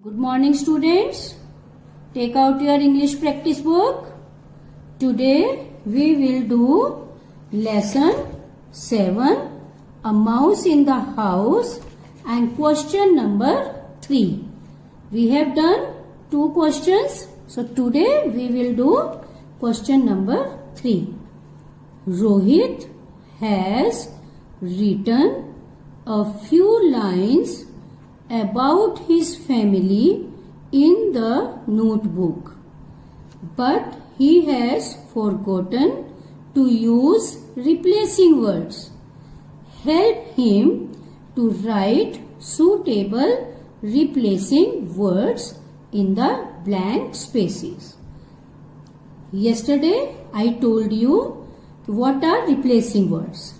Good morning, students. Take out your English practice book. Today we will do lesson 7, A Mouse in the House, and question number 3. We have done 2 questions. So today we will do question number 3. Rohit has written a few lines about his family in the notebook, but he has forgotten to use replacing words. Help him to write suitable replacing words in the blank spaces. Yesterday I told you what are replacing words.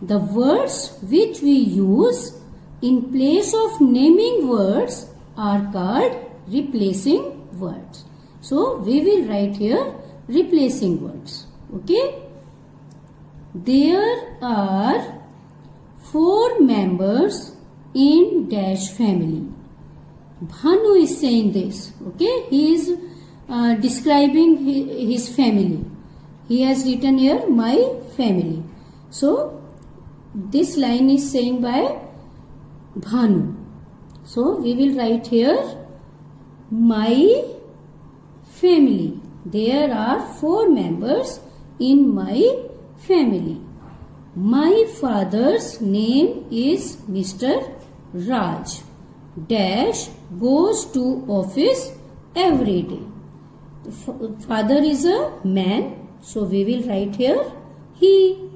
The words which we use in place of naming words are called replacing words. So we will write here replacing words. Okay. There are 4 members in dash family. Bhanu is saying this. Okay. He is describing his family. He has written here my family. So this line is saying by Bhanu. So we will write here my family. There are 4 members in my family. My father's name is Mr. Raj. Dash goes to office every day. Father is a man. So we will write here he.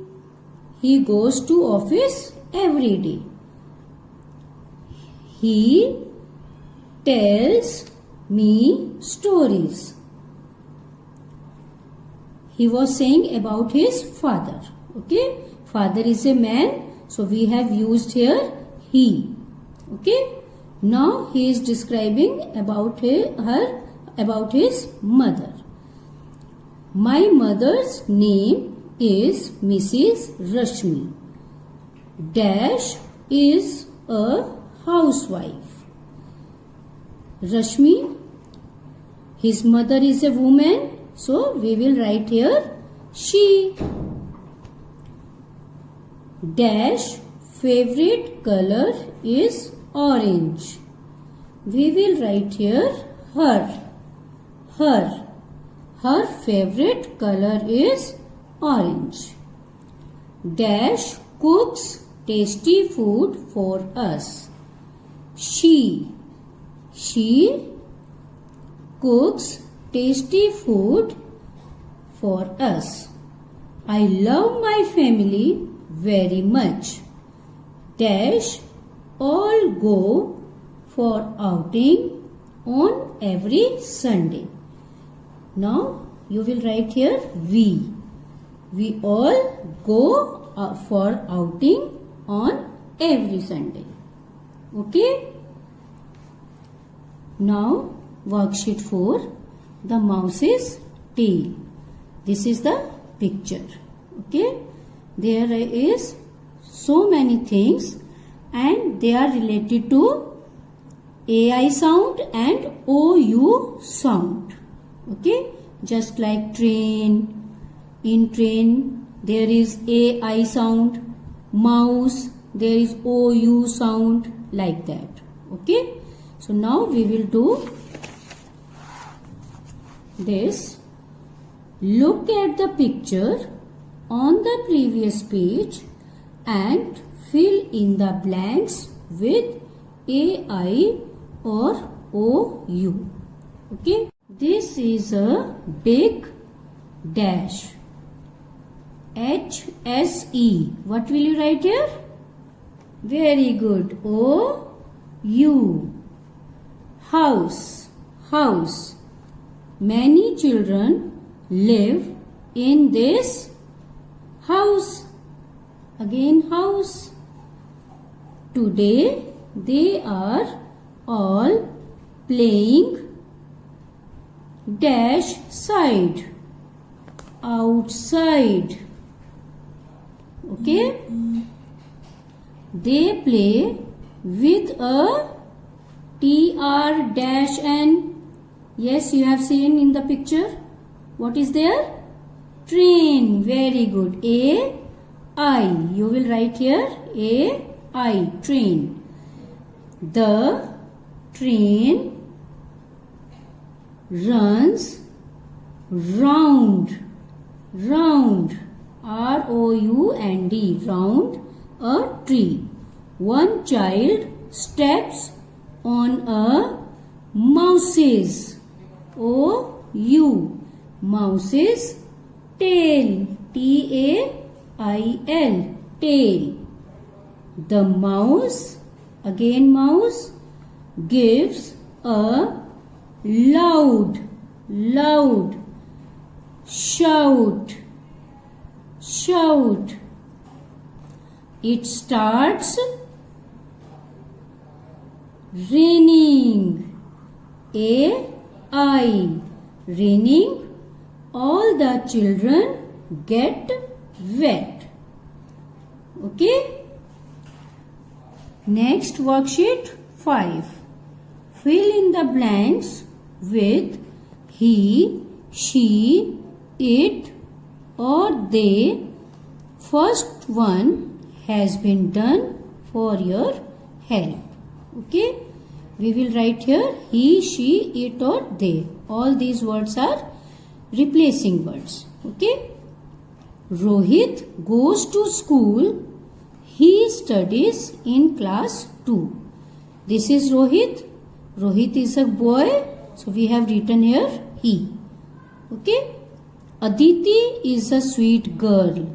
He goes to office every day. He tells me stories. He was saying about his father. Okay. Father is a man. So we have used here he. Okay. Now he is describing about his mother. My mother's name is Mrs. Rashmi. Dash is a housewife. Rashmi, his mother is a woman, so we will write here she. Dash favorite color is orange. We will write here her. Her favorite color is orange. Dash cooks tasty food for us. She cooks tasty food for us. I love my family very much. Dash all go for outing on every Sunday. Now you will write here we. We all go for outing on every Sunday. Okay. Now worksheet 4, the mouse's tail. This is the picture. Okay. There is so many things and they are related to AI sound and OU sound. Okay. Just like train. In train there is AI sound. Mouse there is OU sound, like that. Okay. So now we will do this. Look at the picture on the previous page and fill in the blanks with AI or OU. Okay. This is a big dash. HSE. What will you write here? Very good. OU. House. Many children live in this house. Again house. Today they are all playing dash side. Outside. Okay. They play with a TR-N. Yes, you have seen in the picture. What is there? Train. Very good. A-I. You will write here A-I. Train. The train runs round. Round. R-O-U-N-D. Round a tree. One child steps on a mouse's O-U. Mouse's tail. T-A-I-L. Tail. The mouse, again mouse, gives a loud shout. Shout. It starts raining. A-I. Raining. All the children get wet. Okay. Next worksheet 5. Fill in the blanks with he, she, it or they. First one has been done for your help. Okay. We will write here he, she, it or they. All these words are replacing words. Okay. Rohit goes to school. He studies in class 2. This is Rohit. Rohit is a boy. So we have written here he. Okay. Aditi is a sweet girl.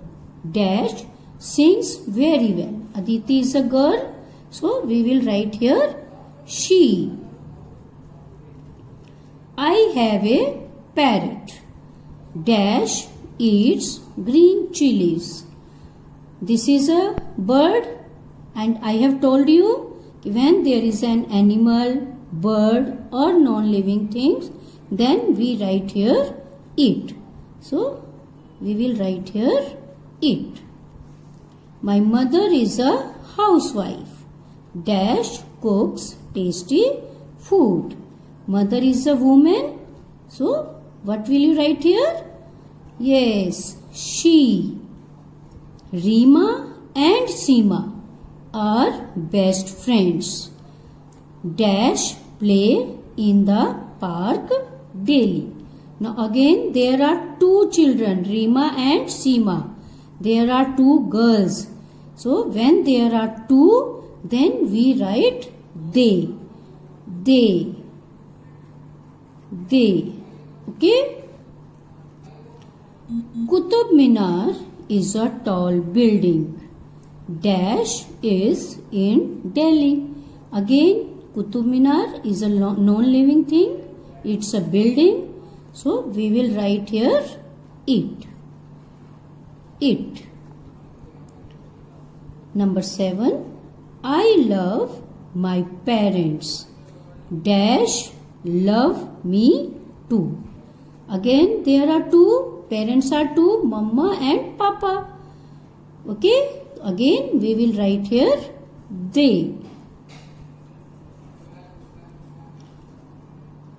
Dash sings very well. Aditi is a girl. So we will write here she. I have a parrot. Dash eats green chilies. This is a bird, and I have told you when there is an animal, bird or non-living things, then we write here it. So we will write here it. My mother is a housewife. Dash cooks tasty food. Mother is a woman. So what will you write here? Yes, she. Rima and Seema are best friends. Dash play in the park daily. Now again there are two children, Rima and Seema. There are two girls. So when there are two, then we write they. They. Okay. Qutub Minar is a tall building. Dash is in Delhi. Again, Qutub Minar is a non-living thing. It's a building. So we will write here it. It. Number 7. I love my parents. Dash love me too. Again, there are two. Parents are two, Mama and Papa. Okay. Again, we will write here they.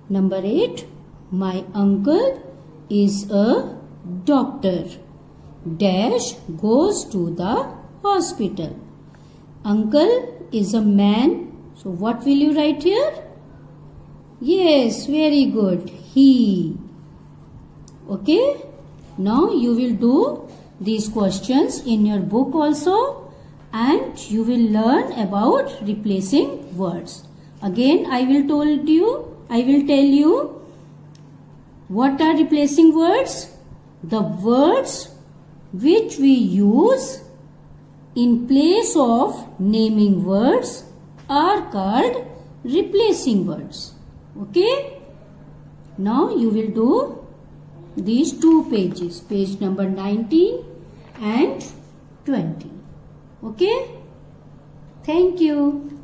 Number 8. My uncle is a doctor. Dash goes to the hospital. Uncle is a man. So what will you write here? Yes, very good. He. Okay. Now you will do these questions in your book also, and you will learn about replacing words. Again, I will tell you what are replacing words. The words which we use in place of naming words are called replacing words. Okay. Now you will do these two pages, page number 19 and 20. Okay. Thank you.